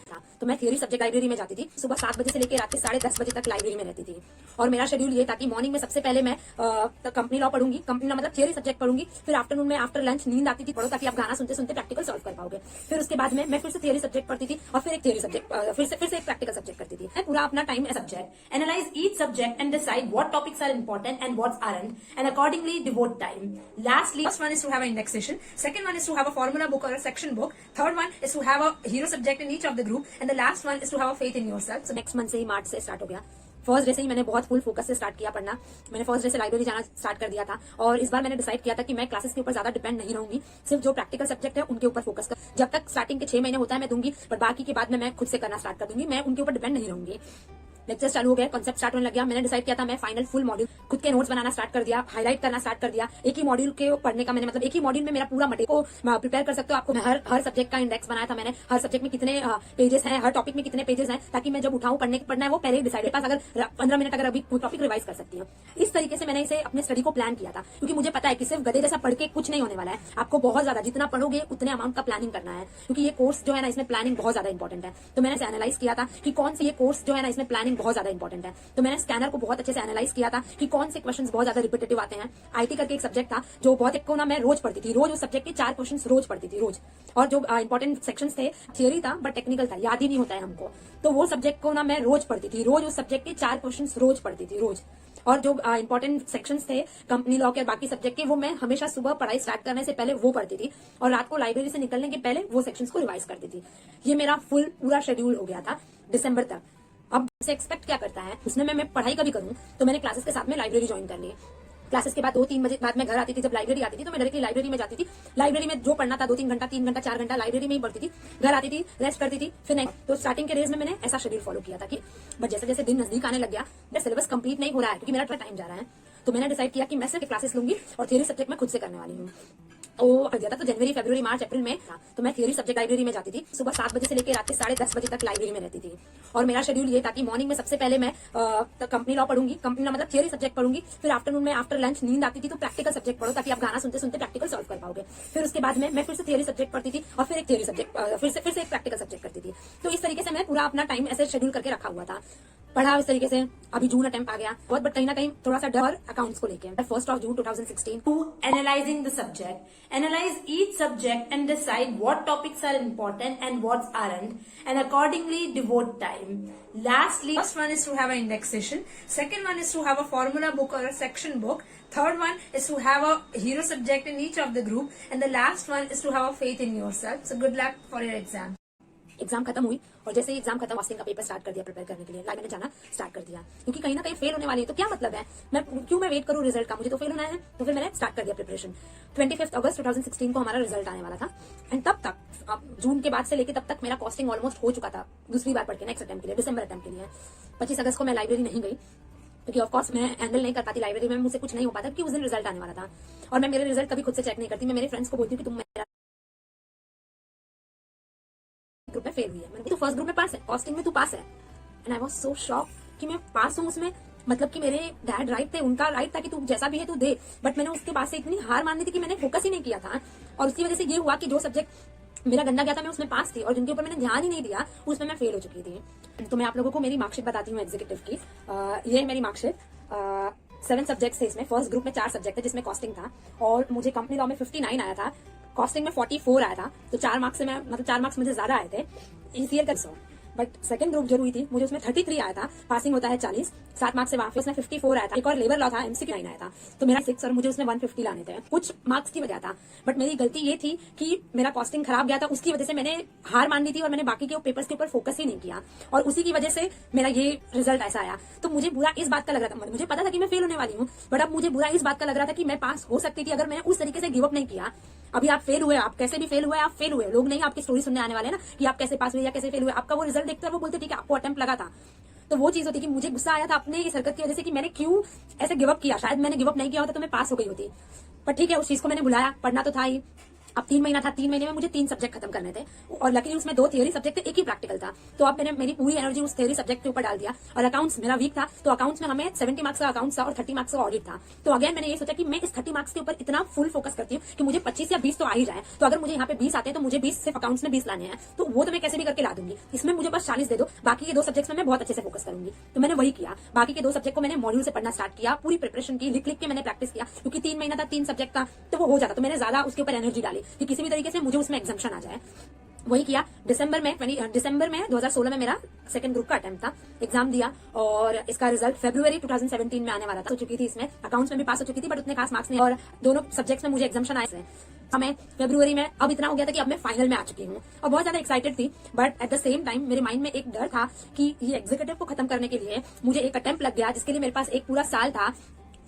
तो मैं theory subject library में जाती थी। सुबह 7 बजे से लेकर रात के 10:30 बजे तक लाइब्रेरी में रहती थी। और मेरा शेड्यूल ये था कि मॉर्निंग में सबसे पहले मैं कंपनी लॉ पढ़ूंगी, कंपनी लॉ मतलब थियरी सब्जेक्ट पढ़ूंगी। फिर आफ्टरनून में आफ्टर लंच नींद आती थी, पढ़ो ताकि आप गाना सुनते सुनते प्रैक्टिकल सॉल्व कर पाओगे। फिर उसके बाद में मैं फिर से थियरी सब्जेक्ट पढ़ती थी और फिर एक थियरी सब्जेक्ट फिर से एक प्रैक्टिकल सब्जेक्ट करती थी। मैं पूरा अपना time subject analyse each subject and decide what topics are important and what's aren't and accordingly devote time. Lastly, first one is to have an indexation. Second one is to have a formula book or a section book. Third one is to have a hero subject in each of the group. And the last one is to have a faith in yourself. So next month से ही मार्च से start हो गया। First day से ही मैंने बहुत full focus से start किया पढ़ना। मैंने फर्स्ट डे से लाइब्रेरी जाना स्टार्ट कर दिया था और इस बार मैंने डिसाइड किया था कि मैं क्लासेस के ऊपर ज्यादा डिपेंड नहीं रहूंगी, सिर्फ जो प्रैक्टिकल सब्जेक्ट है उनके ऊपर फोकस कर। जब तक स्टार्टिंग के 6 महीने होता है मैं दूंगी, पर बाकी के बाद में मैं खुद से करना स्टार्ट कर दूंगी। मैं उनके ऊपर डिपेंड नहीं रहूंगी। लेक्चर चालू हो गया, कॉन्सेप्ट स्टार्ट होने लग गया। मैंने डिसाइड किया था मैं फाइनल फुल मॉड्यूल खुद के नोट्स बनाना स्टार्ट कर दिया, हाईलाइट करना स्टार्ट कर दिया। एक ही मॉड्यूल के पढ़ने का मैंने मतलब एक ही मॉड्यूल में मेरा पूरा मटेरियल को प्रिपेयर कर सकते हो। आपको हर सब्जेक्ट का इंडेक्स बनाया था मैंने, हर सब्जेक्ट में कितने पेजेस हैं, हर टॉपिक में कितने पेजेस हैं, ताकि मैं जब उठाऊं पढ़ना है वो पहले ही डिसाइड पास अगर 15 मिनट अगर अभी टॉपिक रिवाइज कर सकती हूँ। इस तरीके से मैंने इसे अपने स्टडी को प्लान किया था, क्योंकि मुझे पता है कि सिर्फ गधे जैसा पढ़ के कुछ नहीं होने वाला है। आपको बहुत ज्यादा जितना पढ़ोगे उतने अमाउंट का प्लानिंग करना है, क्योंकि ये कोर्स जो है ना इसमें प्लानिंग बहुत ज्यादा इंपॉर्टेंट है। तो मैंने एनालाइज किया था कि कौन से ये कोर्स जो है ना इसमें प्लानिंग बहुत ज्यादा इंपॉर्टेंट है। तो मैंने स्कैनर को बहुत अच्छे से एनालाइज किया था कि कौन से क्वेश्चंस बहुत ज्यादा रिपीटेटिव आते हैं। आईटी करके एक सब्जेक्ट था जो बहुत एक को ना मैं रोज पढ़ती थी, रोज उस सब्जेक्ट के 4 क्वेश्चंस रोज पढ़ती थी रोज। और जो इंपॉर्टेंट सेक्शंस थे, थियरी था बट टेक्निकल था, याद ही नहीं होता है हमको, तो वो सब्जेक्ट को ना मैं रोज पढ़ती थी, रोज उस सब्जेक्ट के 4 क्वेश्चंस रोज पढ़ती थी रोज। और जो इंपॉर्टेंट सेक्शंस थे कंपनी लॉ के और बाकी सब्जेक्ट के, वो मैं हमेशा सुबह पढ़ाई स्टार्ट करने से पहले वो पढ़ती थी और रात को लाइब्रेरी से निकलने के पहले वो सेक्शंस को रिवाइज करती थी। ये मेरा फुल पूरा शेड्यूल हो गया था दिसंबर तक। अब से एक्सपेक्ट क्या करता है उसमें मैं पढ़ाई कभी करूं, तो मैंने क्लासेस के साथ में लाइब्रेरी ज्वाइन कर ली। क्लासेस के बाद 2-3 बजे बाद में घर आती थी, जब लाइब्रेरी आती थी तो मैं डायरेक्टली लाइब्रेरी में जाती थी। लाइब्रेरी में जो पढ़ना था 2-3 घंटा, 3 घंटा, 4 घंटा लाइब्रेरी में ही पढ़ती थी। घर आती थी, रेस्ट करती थी, फिर नहीं। तो स्टार्टिंग के डेज में मैंने ऐसा शेड्यूल फॉलो किया था कि बट जैसे जैसे दिन नजदीक आने लग गया, मेरा सिलेबस कंप्लीट नहीं हो रहा है क्योंकि मेरा टाइम जा रहा है, तो मैंने डिसाइड किया कि मैं सिर्फ क्लासेस लूंगी और थियरी सब्जेक्ट मैं खुद से करने वाली हूँ। ज्यादा तो जनवरी, फरवरी, मार्च, अप्रैल में था। तो मैं थियरी सब्जेक्ट लाइब्रेरी में जाती थी। सुबह 7 बजे से लेकर रात के 10:30 बजे तक लाइब्रेरी में रहती थी। और मेरा शेड्यूल ये था कि मॉर्निंग में सबसे पहले मैं कंपनी लॉ पढ़ूंगी, कंपनी लॉ मतलब थियरी सब्जेक्ट पढ़ूंगी। फिर आफ्टरनून में आफ्टर लंच नींद आती थी तो प्रैक्टिकल सब्जेक्ट पढ़ो ताकि आप गाना सुनते सुनते प्रैक्टिकल सॉल्व कर पाओगे। फिर उसके बाद में मैं फिर से थियरी सब्जेक्ट पढ़ती थी और फिर एक थियरी सब्जेक्ट फिर से एक प्रैक्टिकल सब्जेक्ट करती थी। तो इस तरीके से मैं पूरा अपना टाइम ऐसे शेड्यूल करके रखा हुआ था। पढ़ा इस तरीके से। अभी जून अटेम्प्ट आ गया बहुत, बट कहीं ना कहीं थोड़ा सा डर अकाउंट्स को लेके। 1 जून 2016 to analysing the subject, analyse each subject and decide what topics are important and what's aren't and accordingly devote time. Lastly, first one is to have an indexation. Second one is to have a formula book or a section book. Third one is to have a hero subject in each of the group. And the last one is to have a faith in yourself. So good luck for your exam. Exam खत्म हुई और जैसे ही exam खत्म costing का paper start कर दिया prepare करने के लिए। मैंने जाना स्टार्ट कर दिया क्योंकि कहीं ना कहीं फेल होने वाली है तो क्या मतलब है, मैं वेट करूं रिजल्ट का, मुझे तो फेल होना है। तो फिर मैंने स्टार्ट कर दिया प्रिपरेशन। 25 अगस्त 2016 को हमारा रिजल्ट आने वाला था एंड तब तक अब जून के बाद से लेके तब तक मेरा कॉस्टिंग ऑलमोस्ट हो चुका था दूसरी बार पढ़ के नेक्स्ट अटेम्प्ट के लिए, दिसंबर अटेम्प्ट के लिए। 25 अगस्त को मैं लाइब्रेरी नहीं गई क्योंकि ऑफकोर्स मैं हैंडल नहीं कर पाती लाइब्रेरी में, मुझसे कुछ नहीं हो पाता क्योंकि उस दिन रिजल्ट आने वाला था। और मैं मेरे रिजल्ट कभी खुद से चेक नहीं करती, मैं मेरे फ्रेंड्स को बोलती हूँ कि तुम मेरा ग्रुप में फेल हुई है। मैंने तो फर्स्ट ग्रुप में पास है, कॉस्टिंग में तू पास है। And I was so shock कि मैं पास हूँ उसमें, मतलब कि मेरे डैड राइट थे, उनका राइट था कि तू जैसा भी है तू दे। बट मैंने उसके पास से इतनी हार मानी थी कि मैंने फोकस ही नहीं किया था और उसकी वजह से ये हुआ कि जो सब्जेक्ट मेरा गंदा गया था मैं उसमें पास थी और जिनके ऊपर मैंने ध्यान ही नहीं दिया उसमें मैं फेल हो चुकी थी। तो मैं आप लोगों को मेरी मार्कशीट बताती हूँ एग्जीक्यूटिव की। ये है मेरी मार्कशीट। 7 सब्जेक्ट थे इसमें। फर्स्ट ग्रुप में 4 सब्जेक्ट थे जिसमें कॉस्टिंग था और मुझे कंपनी लॉ में 59 आया था, कॉस्टिंग में 44 आया था। तो 4 मार्क्स से मैं मतलब 4 मार्क्स मुझे ज्यादा आए थे ईसीएल का। बट सेकंड ग्रुप जो हुई थी मुझे उसमें 33 आया था, पासिंग होता है 40, 7 मार्क्स से वहां पे उसमें 54 आया था। एक और लेबर लॉ था, एमसीक्यू 9 आया था, तो मेरा 6 और मुझे उसमें 150 लाने थे। कुछ मार्क्स की वजह था, बट मेरी गलती ये थी कि मेरा कॉस्टिंग खराब गया था, उसकी वजह से मैंने हार मान ली थी और मैंने बाकी के पेपर्स के ऊपर फोकस ही नहीं किया और उसी की वजह से मेरा ये रिजल्ट ऐसा आया। तो मुझे बुरा इस बात का लग रहा था, मुझे पता था कि मैं फेल होने वाली हूँ, बट अब मुझे बुरा इस बात का लग रहा था कि मैं पास हो सकती थी अगर मैंने उस तरीके से गिव अप नहीं किया। अभी आप फेल हुए, आप कैसे भी फेल हुए, आप फेल हुए, लोग नहीं आपकी स्टोरी सुनने आने वाले ना कि आप कैसे पास हुए या कैसे फेल हुए। आपका वो रिजल्ट देखते हैं, वो बोलते ठीक है आपको अटेम्प्ट लगा था। तो वो चीज होती कि मुझे गुस्सा आया था अपने इस हरकत की वजह से कि मैंने क्यों ऐसे गिव अप किया। शायद मैंने गिव अप नहीं किया होता तो मैं पास हो गई होती, पर ठीक है उस चीज को मैंने बुलाया, पढ़ना तो था ही। अब 3 महीना था, 3 महीने में मुझे 3 सब्जेक्ट खत्म करने थे और लकीली उसमें 2 थियरी सब्जेक्ट थे, एक ही प्रैक्टिकल था। तो अब मैंने मेरी पूरी एनर्जी उस थियरी सब्जेक्ट के ऊपर डाल दिया। और अकाउंट्स मेरा वीक था, तो अकाउंट्स में हमें 70 मार्क्स का अकाउंट्स था और 30 मार्क्स का ऑडिट था। तो अगेन मैंने ये सोचा कि मैं इस 30 मार्क्स के ऊपर इतना फुल फोकस करती हूँ कि मुझे 25 या 20 तो आ ही जाए। तो अगर मुझे यहाँ पे 20 आते हैं तो मुझे 20 सिर्फ अकाउंट्स में 20 लाने हैं, तो वो तो मैं कैसे भी करके ला दूंगी। इसमें मुझे बस 40 दे दो, बाकी के 2 सब्जेक्ट्स में मैं बहुत अच्छे से फोकस करूंगी। तो मैंने वही किया, बाकी के 2 सब्जेक्ट को मैंने मॉड्यूल से पढ़ना स्टार्ट किया, पूरी प्रिपरेशन की, लिख लिख के मैंने प्रैक्टिस किया, क्योंकि 3 महीना था, 3 सब्जेक्ट था, तो वो हो जाता। तो मैंने ज्यादा उसके ऊपर एनर्जी डाली कि किसी भी तरीके से मुझे उसमें एग्जाम्शन आ जाए। वही किया। दिसंबर में 2016 में मेरा सेकंड ग्रुप का अटेम्प्ट था, एग्जाम दिया और इसका रिजल्ट फरवरी 2017 में आने वाला था। हो चुकी थी, इसमें अकाउंट्स में भी पास हो चुकी थी, बट उतने खास मार्क्स नहीं, और दोनों सब्जेक्ट्स में मुझे एग्जाम्शन आए थे। हमें फरवरी में अब इतना हो गया था कि अब मैं फाइनल में आ चुकी हूँ और बहुत ज्यादा एक्साइटेड थी। But at the same time मेरे माइंड में एक डर था कि ये एग्जीक्यूटिव को खत्म करने के लिए मुझे एक अटेम्प्ट लग गया, जिसके लिए मेरे पास एक पूरा साल था।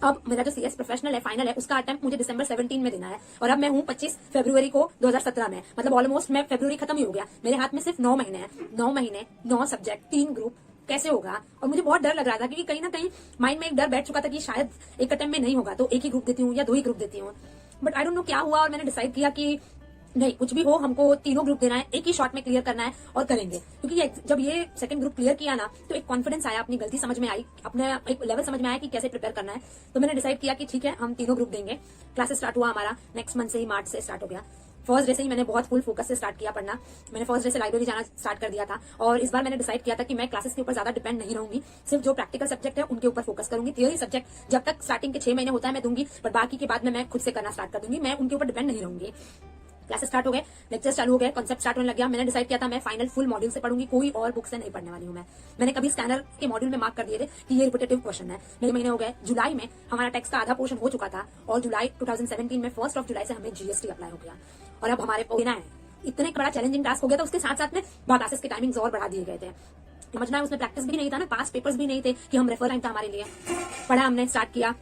अब मेरा जो CS प्रोफेशनल है, फाइनल है, उसका अटेम्प्ट मुझे दिसंबर 17 में देना है और अब मैं हूँ 25 फरवरी को 2017 में। मतलब ऑलमोस्ट मैं फरवरी खत्म ही हो गया, मेरे हाथ में सिर्फ 9 महीने हैं। 9 महीने, 9 सब्जेक्ट, 3 ग्रुप, कैसे होगा। और मुझे बहुत डर लग रहा था, क्योंकि कहीं ना कहीं माइंड में एक डर बैठ चुका था कि शायद एक अटेम्प्ट में नहीं होगा, तो एक ही ग्रुप देती हूँ या 2 ही ग्रुप देती हूँ। बट आई डोंट नो क्या हुआ, और मैंने डिसाइड किया कि नहीं, कुछ भी हो, हमको 3 ग्रुप देना है, एक ही शॉट में क्लियर करना है और करेंगे। क्योंकि जब ये सेकंड ग्रुप क्लियर किया ना, तो एक कॉन्फिडेंस आया, अपनी गलती समझ में आई, अपने एक लेवल समझ में आया कि कैसे प्रिपेयर करना है। तो मैंने डिसाइड किया कि ठीक है, हम 3 ग्रुप देंगे। क्लासेस स्टार्ट हुआ हमारा नेक्स्ट मंथ से ही, मार्च से स्टार्ट हो गया। फर्स्ट डे से ही मैंने बहुत फुल फोकस से स्टार्ट किया पढ़ना। मैंने फर्स्ट डे से लाइब्रेरी जाना स्टार्ट कर दिया था और इस बार मैंने डिसाइड किया था कि मैं क्लासेस के ऊपर ज्यादा डिपेंड नहीं रहूंगी, सिर्फ जो प्रैक्टिकल सब्जेक्ट है उनके ऊपर फोकस करूंगी। थियरी सब्जेक्ट जब तक स्टार्टिंग के 6 महीने होता है मैं दूंगी, बट बाकी के बाद में मैं खुद से करना स्टार्ट कर दूंगी, मैं उनके ऊपर डिपेंड नहीं रहूंगी। क्लासेस स्टार्ट हो गए, लेक्चर चालू हो गए, कॉन्सेप्ट स्टार्ट होने लग गया। मैंने डिसाइड किया था मैं फाइनल फुल मॉड्यूल से पढ़ूंगी, कोई और बुक से नहीं पढ़ने वाली हूँ मैं। मैंने कभी स्कैनर के मॉड्यूल में मार्क कर दिए थे कि ये रिपीटेटिव क्वेश्चन है। मेरे महीने हो गए, जुलाई में हमारा टेक्स्ट का आधा पोर्शन हो चुका था और जुलाई 2017 में 1 जुलाई से हमें GST अप्लाई हो गया और अब हमारे को देना है। इतने बड़ा चैलेंजिंग टास्क हो गया था। उसके साथ साथ में क्लासेस के टाइमिंग्स और बढ़ा दिए गए थे। समझना है, उसमें प्रैक्टिस भी नहीं था ना, पास पेपर्स भी नहीं थे कि हम रेफर टाइम था हमारे लिए। पढ़ा हमने, स्टार्ट किया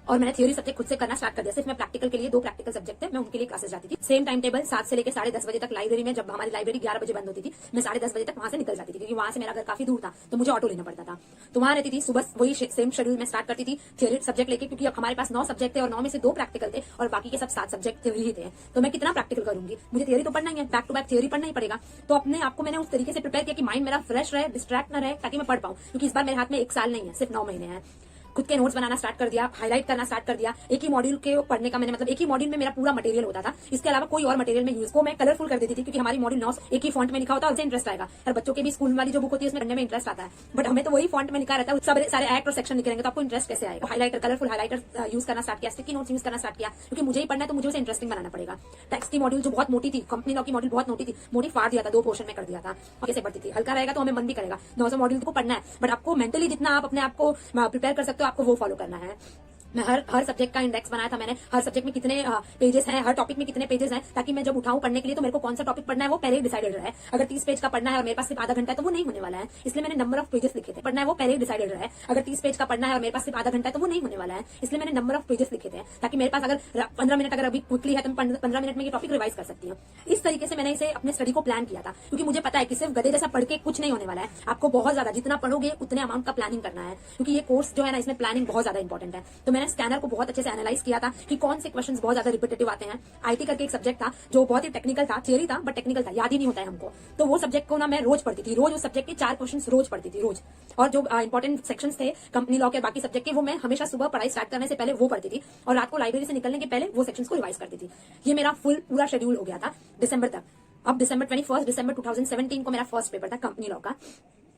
और मैंने थ्योरी सब्जेक्ट खुद से करना स्टार्ट कर दिया। सिर्फ मैं प्रैक्टिकल के लिए 2 प्रैक्टिकल सब्जेक्ट थे, मैं उनके लिए क्लासेस जाती थी। सेम टाइम टेबल 7 से लेकर 10:30 बजे तक लाइब्रेरी में। जब हमारी लाइब्रेरी 11 बजे बंद होती थी, मैं 10:30 बजे तक वहां से निकल जाती थी, क्योंकि वहां से मेरा घर काफी दूर था, तो मुझे ऑटो लेना पड़ता था। तो वहां रहती थी, सुबह वही सेम शेड्यूल में स्टार्ट करती थी थ्योरी सब्जेक्ट लेके, क्योंकि अब हमारे पास 9 सब्जेक्ट थे और 9 में से 2 प्रैक्टिकल थे और बाकी के सब 7 सब्जेक्ट थ्योरी ही थे। तो मैं कितना प्रैक्टिकल करूंगी, मुझे थ्योरी तो पढ़ना ही है, बैक टू बैक थ्योरी पढ़ना ही पड़ेगा। तो अपने आपको मैंने उस तरीके से प्रिपेयर किया कि माइंड मेरा फ्रेश रहे, डिस्ट्रैक्ट न रहे, ताकि मैं पढ़ पाऊं। क्योंकि इस बार मेरे हाथ में 1 साल नहीं है, सिर्फ 9 महीने हैं। खुद के नोट्स बनाना स्टार्ट कर दिया, हाईलाइट करना स्टार्ट कर दिया। एक ही मॉड्यूल के पढ़ने का मैंने मतलब एक ही मॉड्यूल में मेरा पूरा मटेरियल होता था, इसके अलावा कोई और मटेरियल में यूज को मैं कलरफुल कर देती थी, क्योंकि हमारी मॉड्यूल 9 एक ही फॉन्ट में लिखा होता है, उससे इंटरेस्ट आएगा। और बच्चों के भी स्कूल वाली जो बुक होती है उसमें पढ़ने में इंटरेस्ट आता है, बट हमें तो वही फॉन्ट में लिखा रहता है, सब सारे एक्ट और सेक्शन लिखे रहेंगे, तो आपको इंटरेस्ट कैसे आएगा। हाईलाइटर, कलरफुल हाईलाइटर यूज करना स्टार्ट किया, स्टिकी नोट्स यूज करना स्टार्ट किया, क्योंकि मुझे ही पढ़ना है तो मुझे उसे इंटरेस्टिंग बनाना पड़ेगा। टेक्स्ट की मॉड्यूल जो बहुत मोटी थी, कंपनी लॉ की मॉड्यूल बहुत मोटी थी, मोटी फाड़ दिया था, 2 पोर्शन में कर दिया था और कैसे बढ़ती थी। हल्का रहेगा तो हमें मन भी करेगा, 900 मॉड्यूल को पढ़ना है, बट आपको मेंटली जितना आप अपने आप को प्रिपेयर कर सकते हो, आपको वो फॉलो करना है। मैं हर सब्जेक्ट का इंडेक्स बनाया था मैंने, हर सब्जेक्ट में कितने पेजेस हैं, हर टॉपिक में कितने पेजेस हैं, ताकि मैं जब उठाऊं पढ़ने के लिए तो मेरे को कौन सा टॉपिक पढ़ना है वो पहले ही डिसाइडेड रहे। अगर 30 पेज का पढ़ना है और मेरे पास सिर्फ आधा घंटा है तो वो नहीं होने वाला है, इसलिए मैंने नंबर ऑफ पेजेस लिखे थे। पढ़ना है वो पहले ही डिसाइडेड रहे। अगर 30 पेज का पढ़ना है और मेरे पास सिर्फ आधा घंटा है तो वो नहीं होने वाला है, इसलिए मैंने नंबर ऑफ पेजेस लिखे थे, ताकि मेरे पास अगर 15 मिनट अगर अभी क्विकली है तो मैं 15 मिनट में ये टॉपिक रिवाइज कर सकती हूँ। इस तरीके से मैंने इसे अपने स्टडी को प्लान किया था, क्योंकि मुझे पता है कि सिर्फ गधे जैसा पढ़ के कुछ नहीं होने वाला है। आपको बहुत ज्यादा जितना पढ़ोगे उतने अमाउंट का प्लानिंग करना है, क्योंकि ये कोर्स जो है ना, इसमें प्लानिंग बहुत ज्यादा इंपॉर्टेंट है। तो मैंने स्कैनर को बहुत अच्छे से एनालाइज किया था कि कौन से क्वेश्चंस बहुत ज्यादा रिपीटेटिव आते हैं। आईटी करके एक सब्जेक्ट था जो बहुत ही टेक्निकल था, थियरी था बट टेक्निकल था, याद ही नहीं होता है हमको। तो वो सब्जेक्ट को ना मैं रोज पढ़ती थी, रोज उस सब्जेक्ट के 4 क्वेश्चंस रोज पढ़ती थी रोज। और जो इंपॉर्टेंट सेक्शंस थे कंपनी लॉ के बाकी सब्जेक्ट के, वो मैं हमेशा सुबह पढ़ाई स्टार्ट करने से पहले वो पढ़ती थी और रात को लाइब्रेरी से निकलने के पहले वो सेक्शंस को रिवाइज करती थी। ये मेरा फुल पूरा शेड्यूल हो गया था दिसंबर तक। अब दिसंबर 2017 को मेरा फर्स्ट पेपर था कंपनी लॉ का।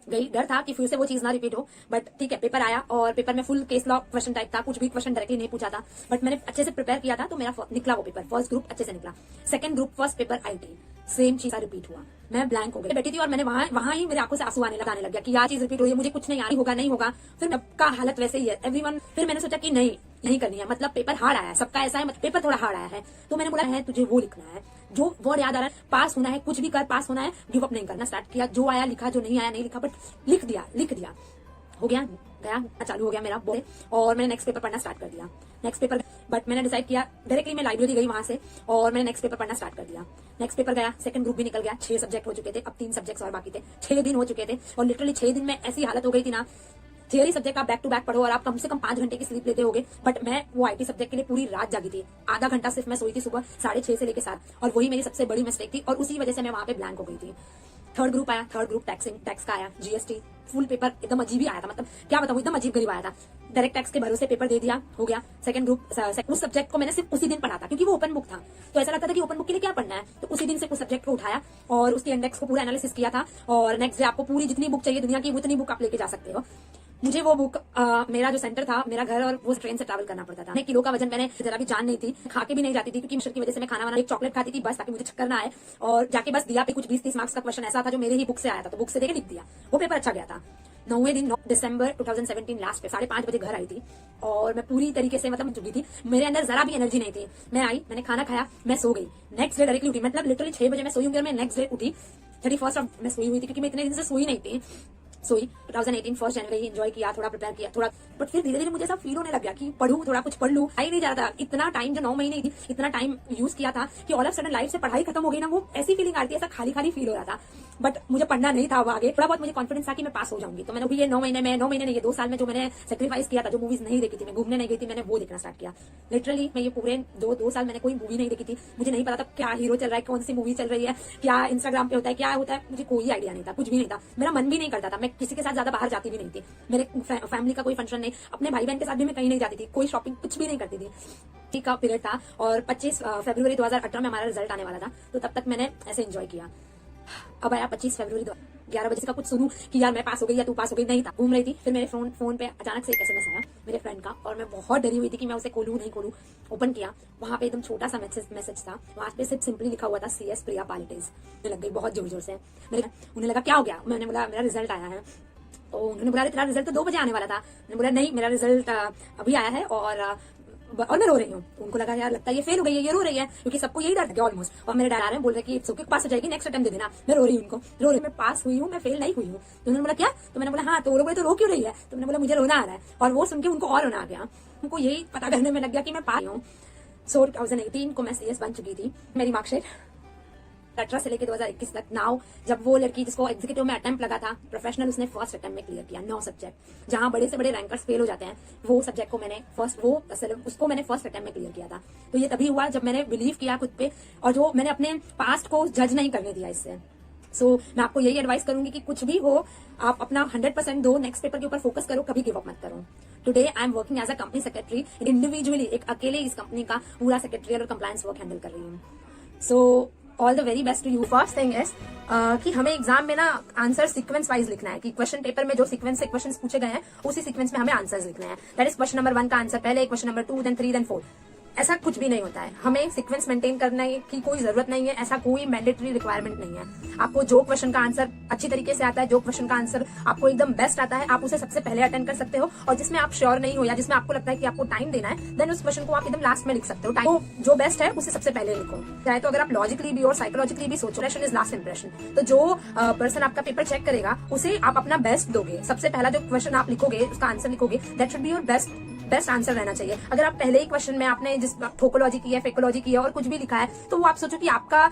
गई, डर था कि फिर से वो चीज ना रिपीट हो, बट ठीक है, पेपर आया और पेपर में full case law question type था, कुछ भी क्वेश्चन डायरेक्टली नहीं पूछा था, बट मैंने अच्छे से प्रिपेयर किया था तो मेरा निकला वो पेपर। फर्स्ट ग्रुप अच्छे से निकला, second group first paper IT, same चीज रिपीट हुआ। मैं ब्लैंक हो गई बैठी थी और मैंने वहां ही मेरे आंखों से आंसू आने लग गया कि यार चीज रिपीट हुई है, मुझे कुछ नहीं होगा नहीं होगा। फिर सबका हालत वैसे ही है, एवरीवन। फिर मैंने सोचा कि नहीं करनी है, मतलब पेपर हार्ड आया है, सबका ऐसा है, मतलब पेपर थोड़ा हार्ड आया है, तो मैंने बोला है तुझे वो लिखना है जो वर्ड याद आ रहा है, पास होना है, कुछ भी कर पास होना है, गिव अप नहीं करना। स्टार्ट किया, जो आया लिखा, जो नहीं आया नहीं लिखा, बट लिख दिया, हो गया, चालू हो गया मेरा बोले, और मैंने नेक्स्ट पेपर पढ़ना स्टार्ट कर दिया। नेक्स्ट पेपर, बट मैंने डिसाइड किया डायरेक्टली मैं लाइब्रेरी गई वहां से और मैंने नेक्स्ट पेपर पढ़ना स्टार्ट कर दिया। नेक्स्ट पेपर गया, सेकंड ग्रुप भी निकल गया, 6 सब्जेक्ट हो चुके थे, अब 3 सब्जेक्ट्स और बाकी थे। 6 दिन हो चुके थे और लिटरली 6 दिन में ऐसी हालत हो गई थी ना, थियरी सब्जेक्ट आप बैक टू बैक पढ़ो और आप कम से कम 5 घंटे की स्लीप लेते होगे, बट मैं वो आईटी सब्जेक्ट के लिए पूरी रात जागी थी। आधा घंटा सिर्फ मैं सोई थी सुबह 6:30 से लेकर 7, और वही मेरी सबसे बड़ी मिस्टेक थी और उसी वजह से मैं वहां पे ब्लैंक हो गई थी। थर्ड ग्रुप आया, थर्ड ग्रुप टैक्स का आया, जीएसटी फुल पेपर एकदम अजीब ही आया था, मतलब क्या बताऊं एकदम अजीब गरीब आया था। डायरेक्ट टैक्स के भरोसे पेपर दे दिया, हो गया। सेकंड ग्रुप उस सब्जेक्ट को मैंने सिर्फ उसी दिन पढ़ा था क्योंकि वो ओपन बुक था, तो ऐसा लगता था कि ओपन बुक के लिए क्या पढ़ना है, तो उसी दिन से उस सब्जेक्ट को उठाया और उसके इंडेक्स को पूरा एनालिसिस किया था। और नेक्स्ट डे आपको पूरी जितनी बुक चाहिए दुनिया की उतनी बुक आप लेके जा सकते हो। मुझे वो बुक मेरा जो सेंटर था, मेरा घर और वो ट्रेन से ट्रैवल करना पड़ता था। 1 किलो का वजन मैंने जरा भी जान नहीं थी, खा के भी नहीं जाती थी क्योंकि मिशन की वजह से मैं खाना वाना एक चॉकलेट खाती थी बस, ताकि मुझे चक्कर ना आए। और जाके बस दिया पे कुछ 20-30 मार्क्स का क्वेश्चन ऐसा था जो मेरे ही बुक से आया था, तो बुक से देके लिख दिया। वो पेपर अच्छा गया था। 9वें दिन 9 दिसंबर 2017 लास्ट पे 5:30 बजे घर आई थी और मैं पूरी तरीके से मतलब चुकी थी, मेरे अंदर जरा भी एनर्जी नहीं थी। मैं आई, मैंने खाना खाया, मैं सो गई। नेक्स्ट डे डायरेक्टली उठी, मतलब लिटरली 6 बजे मैं सोई हूँ और मैं नेक्स्ट डे उठी। 31st मैं सोई हुई थी क्योंकि मैं इतने दिन से सोई नहीं थी। सोई 2018 1 जनवरी एंजॉय किया, थोड़ा प्रिपेयर किया थोड़ा, बट फिर धीरे धीरे मुझे ऐसा फील होने लग गया कि पढ़ूं थोड़ा, कुछ पढ़ लूं। आई नहीं जा रहा था इतना टाइम, जो 9 महीने थी इतना टाइम यूज किया था कि ऑल ऑफ सडन लाइफ से पढ़ाई खत्म हो गई ना, वो ऐसी फीलिंग आती है, ऐसा खाली खाली फील हो रहा था। बट मुझे पढ़ना नहीं था अब आगे, थोड़ा बहुत मुझे कॉन्फिडेंस था कि मैं पास हो जाऊंगी। तो मैंने ये 9 महीने नहीं, ये 2 साल में जो मैंने सेक्रीफाइस किया था, जो मूवीज नहीं देखी थी, मैं घूमने नहीं गई थी, मैंने वो देखना स्टार्ट किया। लिटरली मैं ये पूरे 2 साल मैंने कोई मूवी नहीं देखी थी। मुझे नहीं पता था क्या हीरो चल रहा है, कौन सी मूवी चल रही है, क्या इंस्टाग्राम पे होता है, क्या होता है, मुझे कोई आइडिया नहीं था, कुछ भी नहीं था। मेरा मन भी नहीं करता था, मैं किसी के साथ ज्यादा बाहर जाती भी नहीं थी। मेरे फैमिली का कोई फंक्शन नहीं, अपने भाई बहन के साथ भी मैं कहीं नहीं जाती थी, कोई शॉपिंग कुछ भी नहीं करती थी। ठीक का पीरियड था और 25 फरवरी 2018 में हमारा रिजल्ट आने वाला था, तो तब तक मैंने ऐसे एंजॉय किया। अब आया 25 फरवरी 11 बजे का कुछ सुनूं कि यार मैं पास हो गई या तू पास हो गई, नहीं था। घूम रही थी, फिर मेरे फोन पे अचानक से एक एसएमएस आया मेरे फ्रेंड का और मैं बहुत डरी हुई थी कि मैं उसे खोलूं नहीं खोलूं। ओपन किया, वहां पे एकदम छोटा सा मैसेज था, वहां पे सिर्फ सिंपली लिखा हुआ था CS प्रिया पालिटेज। मुझे लग गई बहुत जोर जोर से, उन्हें लगा क्या हो गया। मैंने बोला मेरा रिजल्ट आया है, तो उन्होंने बोला तेरा रिजल्ट तो 2 बजे आने वाला था। मैंने बोला नहीं, मेरा रिजल्ट अभी आया है और मैं रो रही हूँ। उनको लगा यार लगता है ये फेल हो गई है, ये रो रही है, क्योंकि सबको यही डर था ऑलमोस्ट। और मेरे डर आ रहे हैं, बोल रहे कि सबके पास हो जाएगी, नेक्स्ट अटेम्प्ट दे देना। मैं रो रही हूँ, उनको रो रही, मैं पास हुई हूँ, मैं फेल नहीं हुई हूँ। तो उन्होंने बोला क्या, तो मैंने बोला हाँ, तो रो गई तो रो क्यों रही है, तो मैंने बोला मुझे रोना आ रहा है। और वो सुन के उनको और रोना आ गया, उनको यही पता करने में लग गया कि मैं पास हूँ। सो 2018 को मैं CS बन चुकी थी। मेरी मार्कशीट 18 से लेकर 2021 तक। नाउ जब वो लड़की जिसको एग्जीक्यूटिव में अटेम्प्ट लगा था प्रोफेशनल, उसने फर्स्ट अटेम्प्ट में क्लियर किया 9 सब्जेक्ट, जहां बड़े से बड़े रैंकर्स फेल हो जाते हैं, वो सब्जेक्ट को मैंने उसको मैंने फर्स्ट अटेम्प्ट में क्लियर किया था। तो ये तभी हुआ जब मैंने बिलीव किया खुद पे और जो मैंने अपने पास्ट को जज नहीं करने दिया इससे। सो मैं आपको यही एडवाइस करूंगी कि कुछ भी हो आप अपना 100% दो, नेक्स्ट पेपर के ऊपर फोकस करो, कभी गिव अप मत करो। Today I am working as a company secretary, individually एक अकेले इस कंपनी का पूरा सेक्रेटरियल और कंप्लायंस वर्क हैंडल कर रही हूँ। So all the very best to you. First thing is कि हमें एग्जाम में ना आंसर सीक्वेंस वाइज लिखना है, कि क्वेश्चन पेपर में जो सीक्वेंस से क्वेश्चन पूछे गए हैं उसी सीक्वेंस में हमें आंसर्स लिखने हैं। दैट इज क्वेश्चन नंबर 1 का आंसर पहले, क्वेश्चन नंबर 2, देन 3, देन 4। ऐसा कुछ भी नहीं होता है, हमें सीक्वेंस मेंटेन करने की कोई जरूरत नहीं है, ऐसा कोई मैंडेटरी रिक्वायरमेंट नहीं है। आपको जो क्वेश्चन का आंसर अच्छी तरीके से आता है, जो क्वेश्चन का आंसर आपको एकदम बेस्ट आता है, आप उसे सबसे पहले अटेंड कर सकते हो। और जिसमें आप श्योर नहीं हो या जिसमें आपको लगता है कि आपको टाइम देना है, देन उस क्वेश्चन को आप एकदम लास्ट में लिख सकते हो। टाइम जो बेस्ट है उसे सबसे पहले लिखो। चाहे तो अगर आप लॉजिकली भी और साइकोलॉजिकली भी सोचो, इंप्रेशन इज लास्ट इंप्रेशन। तो जो पर्सन आपका पेपर चेक करेगा उसे आप अपना बेस्ट दोगे। सबसे पहला जो क्वेश्चन आप लिखोगे, उसका आंसर लिखोगे, that should be your best answer रहना चाहिए। अगर आप पहले ही क्वेश्चन में आपने जिस थोकोलॉजी की है, फेकोलॉजी की है और कुछ भी लिखा है, तो वो आप सोचो कि आपका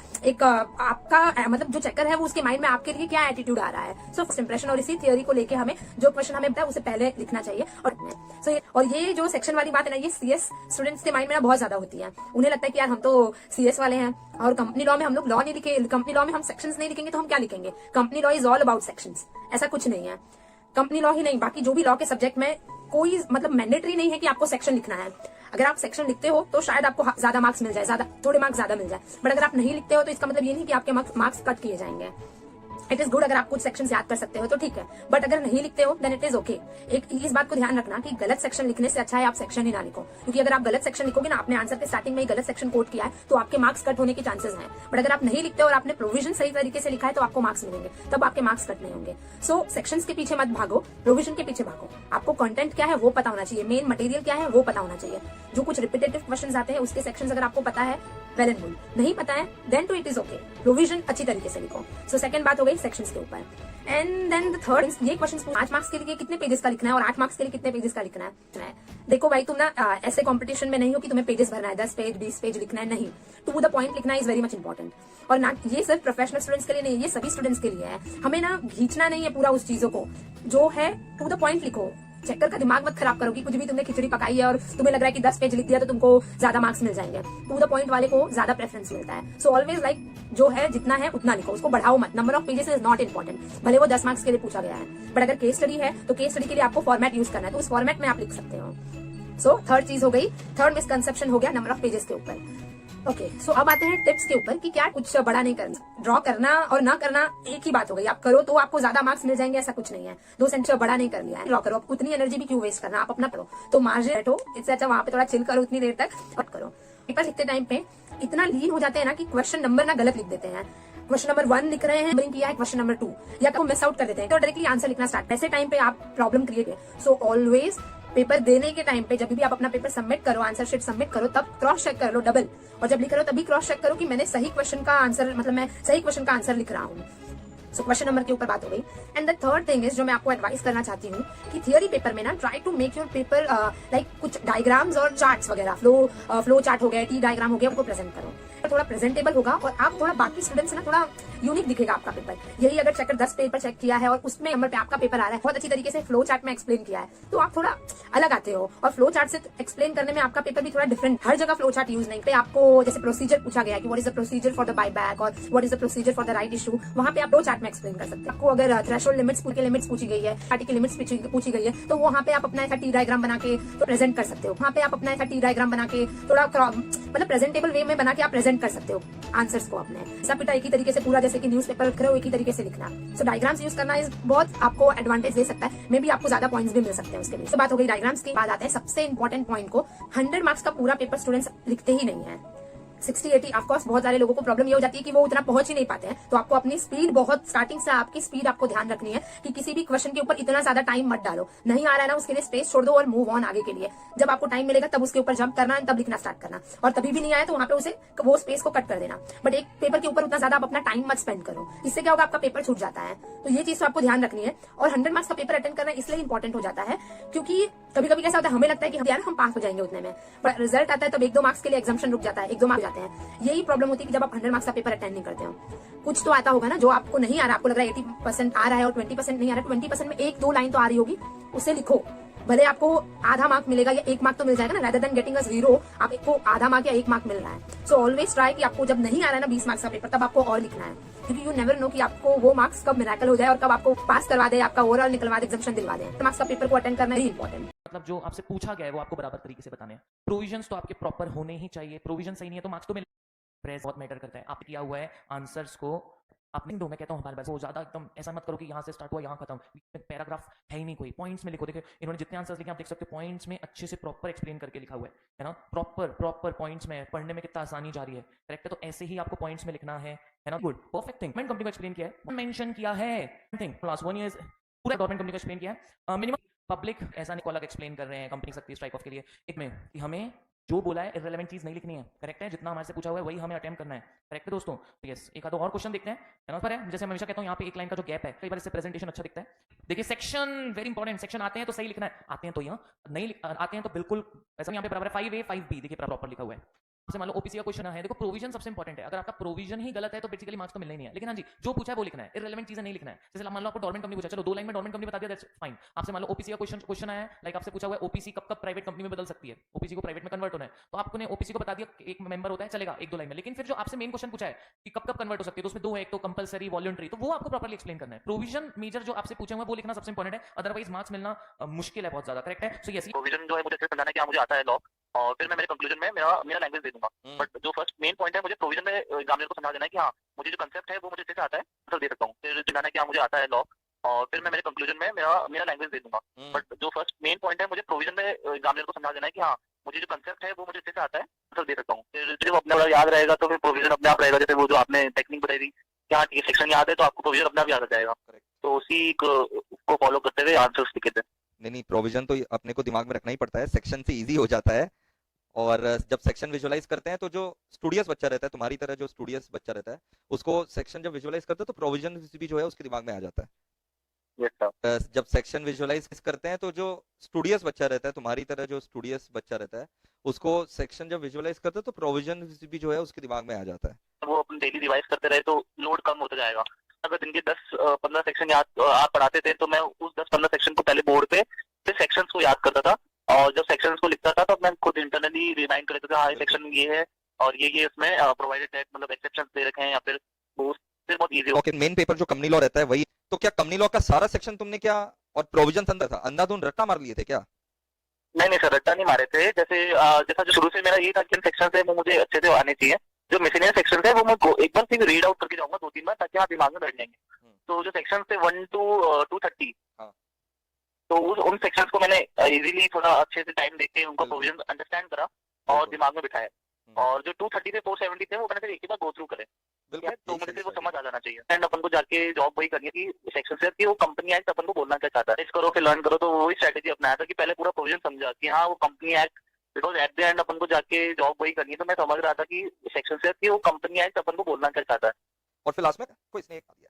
मतलब जो चेकर है वो उसके माइंड में आपके लिए क्या एटीट्यूड आ रहा है। सो फर्स्ट इंप्रेशन और इसी थियोरी को लेके हमें जो क्वेश्चन हमें बताया उसे पहले लिखना चाहिए। और ये जो सेक्शन वाली बात है ना, ये CS स्टूडेंट्स के माइंड में ना बहुत ज्यादा होती है। उन्हें लगता है कि यार हम तो CS वाले हैं और कंपनी लॉ में हम लोग लॉ नहीं लिखे, कंपनी लॉ में हम सेक्शंस नहीं लिखेंगे तो हम क्या लिखेंगे। Company law is all about sections, ऐसा कुछ नहीं है। कंपनी लॉ ही नहीं, बाकी जो भी लॉ के सब्जेक्ट में कोई मतलब मैंडेटरी नहीं है कि आपको सेक्शन लिखना है। अगर आप सेक्शन लिखते हो तो शायद आपको ज्यादा मार्क्स मिल जाए, थोड़े मार्क्स ज्यादा मिल जाए, बट अगर आप नहीं लिखते हो तो इसका मतलब ये नहीं कि आपके मार्क्स कट किए जाएंगे। इट इज गुड अगर आप कुछ सेक्शन याद कर सकते हो तो ठीक है, बट अगर नहीं लिखते हो देन इट इज ओके। एक इस बात को ध्यान रखना कि गलत सेक्शन लिखने से अच्छा है आप सेक्शन ही ना लिखो, क्योंकि अगर आप गलत सेक्शन लिखोगे ना, आपने आंसर के स्टार्टिंग में ही गलत सेक्शन कोट किया है तो आपके मार्क्स कट होने के चांसेस हैं। बट अगर आप नहीं लिखते और आपने प्रोविजन सही तरीके से लिखा है तो आपको मार्क्स मिलेंगे, तब आपके मार्क्स कट नहीं होंगे। सो सेक्शंस के पीछे मत भागो, प्रोविजन के पीछे भागो। आपको कंटेंट क्या है वो पता होना चाहिए, मेन मटेरियल क्या है वो पता होना चाहिए। जो कुछ रिपीटेटिव क्वेश्चन आते हैं उसके सेक्शंस अगर आपको पता है, वेल एंड गुड। नहीं पता है then too it is okay, provision अच्छी तरीके से लिखो। सो सेकंड बात हो गई सेक्शंस के ऊपर। एंड देन द थर्ड, ये क्वेश्चन 5 मार्क्स के लिए कितने पेजेस का लिखना है और 8 मार्क्स के लिए कितने पेजेस का लिखना है। देखो भाई, तुम ना ऐसे कंपटीशन में नहीं हो कि तुम्हें पेजेस भरना है, 10 पेज 20 पेज लिखना है, नहीं। टू द पॉइंट लिखना इज वेरी मच इंपॉर्टेंट। और ना ये सिर्फ प्रोफेशनल स्टूडेंट्स के लिए नहीं, ये सभी स्टूडेंट्स के लिए है। हमें ना खींचना नहीं है पूरा उस चीजों को, जो है टू द पॉइंट लिखो। चेकर का दिमाग मत खराब करो कि कुछ भी तुमने खिचड़ी पकाई है और तुम्हें लग रहा है कि 10 पेज लिख दिया तो तुमको ज्यादा मार्क्स मिल जाएंगे। टू द पॉइंट वाले को ज्यादा प्रेफरेंस मिलता है। सो ऑलवेज लाइक जो है जितना है उतना लिखो, उसको बढ़ाओ मत। Number of pages is not important, भले वो 10 मार्क्स के लिए पूछा गया है, बट अगर केस स्टडी है तो केस स्टडी के लिए आपको फॉर्मेट यूज करना है, तो उस फॉर्मेट में आप लिख सकते हो। सो थर्ड चीज हो गई, थर्ड मिसकंसेप्शन हो गया नंबर ऑफ पेजेस के ऊपर। ओके, सो अब आते हैं टिप्स के ऊपर कि क्या कुछ बड़ा नहीं करना। ड्रॉ करना और ना करना एक ही बात हो गई। आप करो तो आपको ज्यादा मार्क्स मिल जाएंगे, ऐसा कुछ नहीं है। 2 सेंटीमीटर बड़ा नहीं कर लिया है, ड्रॉ करो। आप उतनी एनर्जी भी क्यों वेस्ट करना, आप अपना करो। तो मार्जिन बैठो, इससे अच्छा वहां पे थोड़ा चिल करो उतनी देर तक और करो। पेपर लिखते टाइम पे इतना लीन हो जाते हैं ना कि क्वेश्चन नंबर ना गलत लिख देते हैं। क्वेश्चन नंबर 1 लिख रहे हैं, नंबरिंग किया है क्वेश्चन नंबर 2, या तो मिस आउट कर देते हैं तो डायरेक्टली आंसर लिखना स्टार्ट। ऐसे टाइम पे आप प्रॉब्लम क्रिएट है। सो ऑलवेज पेपर देने के टाइम पे जब भी आप अपना पेपर सबमिट करो, आंसर शीट सबमिट करो, तब क्रॉस चेक कर लो डबल। और जब लिख रहे हो तभी क्रॉस चेक करो कि मैंने सही क्वेश्चन का आंसर, मतलब मैं सही क्वेश्चन का आंसर लिख रहा हूँ। सो क्वेश्चन नंबर के ऊपर बात हो गई। And the third thing is, जो मैं आपको एडवाइस करना चाहती हूँ कि थियरी पेपर में ना try to make your paper like कुछ डायग्राम्स और चार्ट्स वगैरह, फ्लो चार्ट हो गया, टी डायग्राम हो गया, उनको प्रेजेंट करो। थोड़ा प्रेजेंटेबल होगा और आप थोड़ा बाकी स्टूडेंट्स से ना थोड़ा यूनिक दिखेगा आपका पेपर। यही अगर चेकर 10 पेपर चेक किया है और उसमें नंबर पे आपका पेपर आ रहा है, बहुत अच्छी तरीके से फ्लो चार्ट में एक्सप्लेन किया है, तो आप थोड़ा अलग आते हो। और फ्लो चार्ट से एक्सप्लेन करने में आपका पेपर भी थोड़ा डिफरेंट। हर जगह फ्लो चार्ट यूज नहीं पे आपको, जैसे प्रोसीजर पूछा गया कि what is the procedure for the buy back और what is the procedure for the right issue, वहां पे आप फ्लो चार्ट में एक्सप्लेन कर सकते हैं। आपको अगर थ्रेशोल्ड लिमिट्स पूछी गई है, पार्टी की लिमिट्स पूछी गई है, तो वहां पे आप अपना ऐसा टी डायग्राम बना के तो प्रेजेंट कर सकते हो। वहां पे आप अपना ऐसा टी डायग्राम बना के थोड़ा मतलब प्रेजेंटेबल वे में बना के आप प्रेजेंट कर सकते हो आंसर्स को अपने। सब पिटा एक ही तरीके से पूरा, जैसे कि न्यूज़पेपर लिख रहे हो एक ही तरीके से लिखना। सो डायग्राम्स यूज करना इस बहुत आपको एडवांटेज दे सकता है। मे बी आपको ज्यादा पॉइंट्स भी मिल सकते हैं उसके लिए। तो बात हो गई डायग्राम्स की। बात आते हैं सबसे इंपॉर्टेंट पॉइंट को। 100 मार्क्स का पूरा पेपर स्टूडेंट्स लिखते ही नहीं है। 60-80 ऑफकोर्स बहुत सारे लोगों को प्रॉब्लम ये हो जाती है कि वो उतना पहुंच ही नहीं पाते हैं। तो आपको अपनी स्पीड बहुत स्टार्टिंग से आपकी स्पीड आपको ध्यान रखनी है कि किसी भी क्वेश्चन के ऊपर इतना ज्यादा टाइम मत डालो। नहीं आ रहा है ना, उसके लिए स्पेस छोड़ दो और मूव ऑन आगे के लिए। जब आपको टाइम मिलेगा तब उसके ऊपर जंप करना है, तब लिखना स्टार्ट करना। और तभी भी नहीं आया तो वहां पे उसे वो स्पेस को कट कर देना। बट एक पेपर के ऊपर उतना ज्यादा आप अपना टाइम मत स्पेंड करो, इससे क्या होगा आपका पेपर छूट जाता है। तो ये चीज तो आपको ध्यान रखनी है। और 100 मार्क्स का पेपर अटेंड करना इसलिए इंपॉर्टेंट हो जाता है क्योंकि कभी कभी कैसा होता है, हमें लगता है कि यार हम पास हो जाएंगे उतने में, बट रिजल्ट आता है तब 1-2 मार्क्स के लिए एग्जाम्शन रुक जाता है, 1-2 मार्क्स जाते हैं। यही प्रॉब्लम होती है कि जब आप 100 मार्क्स का पेपर अटेंड नहीं करते हो। कुछ तो आता होगा ना जो आपको नहीं आ रहा, आपको लग रहा है 80% आ रहा है और 20% नहीं आ रहा है। 20% में 1-2 लाइन तो आ रही होगी, उसे लिखो। भले आपको आधा मार्क मिलेगा या 1 मार्क तो मिल जाएगा ना, रेदर देन गेटिंग अ 0 आपको आधा मार्क या 1 मार्क मिल रहा है। सो ऑलवेज ट्राई कि आपको जब नहीं आ रहा है ना 20 मार्क्स का पेपर, तब आपको और लिखना है, क्योंकि यू नेवर नो कि आपको वो मार्क्स कब मिरेकल हो जाए और कब आपको पास करवा दे, आपका ओवरऑल निकलवा दे, एग्जामिनेशन दिलवा दे। मार्क्स का पेपर को अटेंड करना ही इंपॉर्टेंट। मतलब जो आपसे पूछा गया है वो आपको बराबर तरीके से बताने हैं। प्रोविजंस तो आपके प्रॉपर होने ही चाहिए। प्रोविजन सही नहीं है तो मार्क्स तो मिले। प्रेस बहुत मैटर करता है। आप किया हुआ है आंसर्स को आप नहीं दो, मैं कहता हूँ हमारे पास वो ज्यादा एकदम ऐसा मत करो कि यहाँ से स्टार्ट हुआ यहाँ खत्म, पैराग्राफ है ही नहीं कोई, पॉइंट्स में लिखो। देखो इन्होंने जितने आंसर्स लिखे आप देख सकते हो, पॉइंट्स में अच्छे से प्रॉपर एक्सप्लेन करके लिखा हुआ है ना। प्रॉपर पॉइंट्स में पढ़ने में कितना आसानी जा रही है, करेक्ट है। तो ऐसे ही आपको पॉइंट्स में लिखना है ना। Good, perfect thing. कंपनी को एक्सप्लेन किया है, मेंशन किया है थिंग क्लास 1 ईयर पूरा गवर्नमेंट कंपनी को एक्सप्लेन किया है। मिनिमम पब्लिक ऐसा नहीं को अलग एक्सप्लेन कर रहे हैं कंपनी सकती है स्ट्राइक ऑफ के लिए एक में कि हमें जो बोला है इररिलेवेंट चीज नहीं लिखनी है, करेक्ट है। जितना हमारे से पूछा हुआ है वही हमें अटेम्प्ट करना है, करेक्ट है दोस्तों। तो यस, एक आधा और क्वेश्चन देखते हैं, है ना। पर है जैसे मैं हमेशा कहता हूँ यहाँ पे एक लाइन का जो गैप है, कई बार इससे प्रेजेंटेशन अच्छा दिखता है। देखिए सेक्शन वेरी इंपॉर्टेंट। सेक्शन आते हैं तो सही लिखना है, आते हैं तो यहाँ नहीं आते हैं तो बिल्कुल ऐसा। यहाँ पे बराबर है 5A 5B, देखिए प्रॉपर लिखा हुआ है। आपसे मान लो ओपीसी का क्वेश्चन है, देखो प्रोविजन सबसे इंपॉर्टेंट है। अगर आपका प्रोविजन ही गलत है तो बेसिकली मार्क्स तो मिलने ही नहीं है। लेकिन हाँ जी, जो पूछा है वो लिखना है, इररिलेवेंट चीजें नहीं लिखना है। जैसे मान लो आपको गवर्नमेंट कंपनी पूछा, चलो 2 लाइन में गवर्नमेंट कंपनी बता दिया, दैट्स फाइन। आपसे मान लो ओपीसी का क्वेश्चन आया है, लाइक आपसे पूछा हुआ है ओपीसी कब कब प्राइवेट कंपनी में बदल सकती है, ओपीसी को प्राइवेट में कन्वर्ट होना है, तो आपने ओपीसी को बता दिया एक मेंबर होता है, चलेगा 1-2 लाइन में। लेकिन फिर जो आपसे मेन क्वेश्चन पूछा है कि कब कब कन्वर्ट हो सकती है, तो उसमें 2 है, एक तो कंपलसरी, वॉलंटरी, तो वो आपको प्रॉपर्ली एक्सप्लेन करना है। प्रोविजन मेजर जो आपसे पूछे हुए वो लिखना सबसे इंपॉर्टेंट है, अदरवाइज मार्क्स मिलना मुश्किल है बहुत ज्यादा, करेक्ट है। सो यस, प्रोविजन जो है मुझे समझाना क्या मुझे आता है लॉ, और फिर मैं मेरे कंक्लूजन में मेरा लैंग्वेज दे दूंगा। बट जो फर्स्ट मेन पॉइंट है, मुझे प्रोविजन में एग्जामिनर को समझा देना है कि हाँ मुझे जो कंसेप्ट है वो मुझे अच्छे से आता है, आंसर दे सकता हूँ। फिर समझाना क्या मुझे आता है लॉ, और फिर मैं मेरे कंक्लूजन में मेरा लैंग्वेज दे दूंगा। बट जो फर्स्ट मेन पॉइंट है, मुझे प्रोविजन में एग्जामिनर को समझा देना है कि हाँ मुझे जो कंसेप्ट है वो मुझे अच्छे से आता है, आंसर दे सकता हूँ। फिर जब अपने आप याद रहेगा तो फिर प्रोविजन अपने आप रहेगा। जैसे वो जो आपने टेक्निक बताई थी, क्या ठीक है सेक्शन याद है तो आपको प्रोविजन अपने आप याद आ जाएगा। तो उसी को फॉलो करते हुए आंसर्स लिखे थे। नहीं, प्रोविजन तो अपने को दिमाग में रखना ही पड़ता है, सेक्शन से इजी हो जाता है। और जब सेक्शन विजुअलाइज करते हैं तो जो स्टूडियस बच्चा रहता है, तुम्हारी तरह जो स्टूडियस बच्चा रहता है, उसको सेक्शन जब विजुअलाइज करते हैं तो प्रोविजन भी जो है उसके दिमाग में आ जाता है। जब सेक्शन विजुअलाइज करते हैं तो जो स्टूडियस बच्चा रहता है, तुम्हारी तरह जो स्टूडियस बच्चा रहता है, उसको सेक्शन जब विजुअलाइज करते हैं तो प्रोविजन भी जो है उसके दिमाग में आ जाता है। वो अपन डेली रिवाइज करते रहे तो लोड कम होता जाएगा। अगर दिन के 10-15 सेक्शन याद आप पढ़ाते थे तो मैं उस 10-15 सेक्शन को पहले बोर्ड पे, फिर सेक्शन सेक्शंस को याद करता था और जब सेक्शंस को लिखता था तब मैं खुद इंटरनली रिमाइंड कर लेता था हाँ ये सेक्शन ये है और ये इसमें प्रोवाइडेड है, मतलब एक्सेप्शंस दे रखे हैं या फिर वो फिर बहुत इजी हो। ओके, मेन पेपर जो कंपनी लॉ रहता है वही, तो क्या कंपनी लॉ का सारा सेक्शन तुमने क्या और प्रोविजन अंदर था, अंधाधुंध रट्टा मार लिए थे क्या? नहीं सर, रट्टा नहीं मारे थे। जैसे जैसा जो शुरू से मेरा ये था कि सेक्शन है वो मुझे अच्छे से आने चाहिए। जो मिसलेनियस सेक्शन है वो मैं एक बार फिर रीड आउट करके जाऊंगा 2-3 बार ताकि हाँ दिमाग में बैठ जाएंगे। तो जो सेक्शन थे 1 to 230 हाँ। तो उन सेक्शंस को मैंने इजीली थोड़ा अच्छे से टाइम देके उनका प्रोविजन अंडरस्टैंड करा और दिमाग में बिठाया। और जो 230 से 470 थे वो मैंने फिर एक ही बार गो थ्रू करे। तो मुझे वो समझ आ जाना चाहिए एंड अपन को जाके जॉब वही करनी है कि सेक्शन से कि वो कंपनी एक्ट अपन को बोलना क्या चाहता है, इस करो फिर लर्न करो। तो वही स्ट्रेटेजी अपनाया था कि पहले पूरा प्रोविजन समझा कि हाँ वो company act, because at the end अपन को जाके जॉब वही करनी है। तो मैं समझ रहा था कि सेक्शन से कि वो कंपनी एक्ट अपन को बोलना क्या चाहता है। और फिर लास्ट में कोई इसने एक दिया